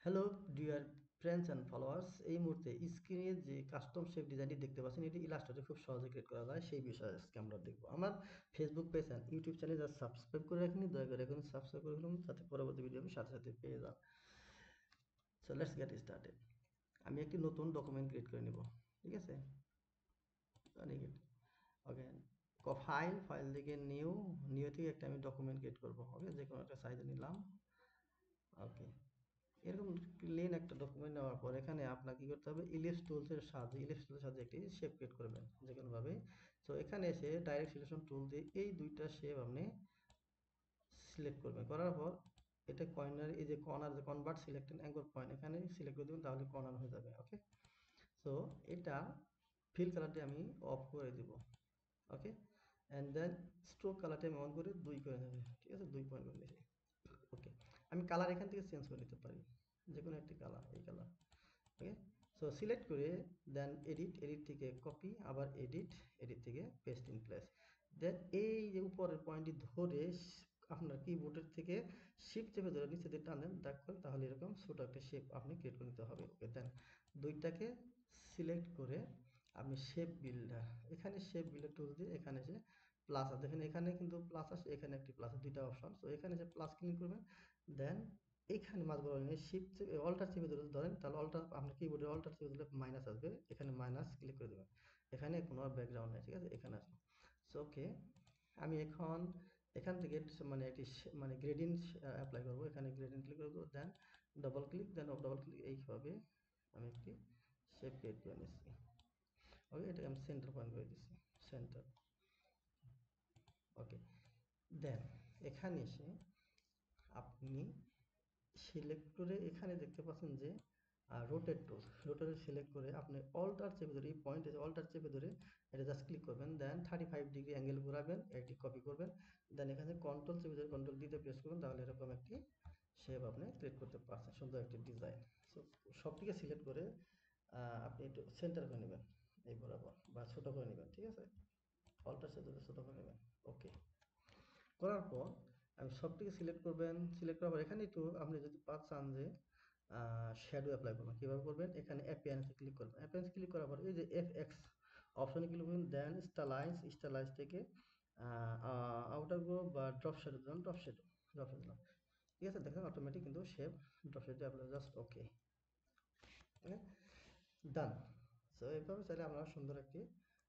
Hello dear friends and followers, এই মুহূর্তে স্ক্রিনে যে কাস্টম শেপ ডিজাইনটি দেখতে পাচ্ছেন এটি ইলাস্ট্রেটরে খুব সহজে ক্রিয়েট করা যায় সেই বিষয়ে আজকে আমরা দেখব। আমার Facebook page and YouTube channel যা সাবস্ক্রাইব করে রাখেনি দয়া করে এখন সাবস্ক্রাইব করে ফেলুন, যাতে পরবর্তী ভিডিও আমি সাথে সাথে পেয়ে যান। So let's get started. আমি একটি নতুন ডকুমেন্ট ক্রিয়েট করে নেব, ঠিক আছে? ওকে, ফাইল থেকে নিউ থেকে একটা আমি ডকুমেন্ট ক্রিয়েট করবো। ওকে, যে কোনো একটা সাইজে নিলাম। ওকে, এরকম প্লেন একটা ডকুমেন্ট নেওয়ার পর এখানে আপনার কি করতে হবে, ইলিপস টুলের সাহায্যে একটি শেপ ক্রিয়েট করবেন যে কোনোভাবে। তো এখানে এসে ডাইরেক্ট সিলেকশন টুল দিয়ে এই দুইটা শেপ আপনি সিলেক্ট করবেন। করার পর এটা কর্নার, এই যে কর্নার, যে কনভার্ট সিলেক্টেড অ্যাঙ্গল পয়েন্ট, এখানে সিলেক্ট করে দেবেন, তাহলে কর্নার হয়ে যাবে। ওকে, সো এটা ফিল কালারটি আমি অফ করে দিব। ওকে, অ্যান্ড দেন স্ট্রোক কালারটি আমি অন করে 2 করে নেব, ঠিক আছে? 2 পয়েন্ট করে নিয়েছি। ওকে, আমি কালার এখান থেকে চেঞ্জ করে নিতে পারি, যে কোনো একটি কালার, এই কালার। ওকে, সো সিলেক্ট করে দেন এডিট থেকে কপি, আবার এডিট থেকে পেস্ট ইন প্লেস। দেন এই যে উপরের পয়েন্টটি ধরে আপনার কিবোর্ডের থেকে শিফট চেপে ধরে নিচে দিয়ে টানেন, ড্র্যাগ করেন, তাহলে এরকম ছোট একটা শেপ আপনি ক্রিয়েট করে নিতে হবে। ওকে, দেন দুইটাকে সিলেক্ট করে আপনি শেপ বিল্ডার, এখানে শেপ বিল্ডার টুল দিয়ে এখানে যে প্লাস আছে, দেখেন এখানে কিন্তু প্লাস আছে, এখানে একটি প্লাস, দুইটা অপশন। সো এখানে যে প্লাস ক্লিক করবেন, দেন এখানে মাঝ বরাবর শিফট অল্টার চেপে ধরেন, তাহলে অল্টার, আপনার কিবোর্ডে অল্টার চেপে ধরলে মাইনাস আসবে, এখানে মাইনাস ক্লিক করে দেবেন। এখানে কোনো ব্যাকগ্রাউন্ড নেই, ঠিক আছে? এখানে আসবে। সো ওকে, আমি এখন এখান থেকে মানে একটি মানে গ্রেডিয়েন্ট অ্যাপ্লাই করব। এখানে গ্রেডিয়েন্ট ক্লিক করব, দেন ডবল ক্লিক, এইভাবে আমি একটি শেপ ক্রিয়েট করে নিচ্ছি। ওকে, এটাকে আমি সেন্টার পয়েন্ট করে দিচ্ছি, সেন্টার। ওকে, দেন এখানে এসে আপনি সিলেক্ট করে এখানে দেখতে পাচ্ছেন যে রোটেট টুল, রোটেট সিলেক্ট করে আপনি অল্টার চেপে ধরে, এই পয়েন্টে অল্টার চেপে ধরে এটা জাস্ট ক্লিক করবেন, দেন 35 ডিগ্রি অ্যাঙ্গেল ঘোরাবেন, এটি কপি করবেন, দেন এখানে কন্ট্রোল চেপে ধরে কন্ট্রোল দিতে প্রেস করবেন, তাহলে এরকম একটি শেপ আপনি ক্রিয়েট করতে পারছেন, সুন্দর একটি ডিজাইন। সো সবটিকে সিলেক্ট করে আপনি একটু সেন্টার করে নেবেন, এই বরাবর, বা ছোট করে নেবেন, ঠিক আছে? অল্টার চেপে ধরে ছোট করে নেবেন। ওকে, করার পর আমি সবটিকে সিলেক্ট করবেন। সিলেক্ট করার পর এখানে একটু আপনি যদি চান যে শ্যাডো অ্যাপ্লাই করবেন, কীভাবে করবেন? এখানে অ্যাপিয়ারেন্সে ক্লিক করবেন। অ্যাপিয়ারেন্স ক্লিক করার পর এই যে এফএক্স অপশনে ক্লিক করবেন, দেন স্টাইলাইজ থেকে আউটার গ্রো বা ড্রপ শ্যাডো দিলাম, ড্রপ শ্যাডো দিলাম, ঠিক আছে? দেখেন অটোমেটিক কিন্তু shape drop shadow apply, just okay. Okay, done. So এইভাবে চাইলে আপনারা সুন্দর একটি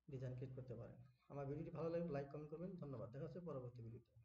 ডিজাইন ক্রিয়েট করতে পারেন। আমার ভিডিওটি ভালো লাগলে লাইক কমেন্ট করবেন। ধন্যবাদ, দেখা হচ্ছে পরবর্তী ভিডিওতে।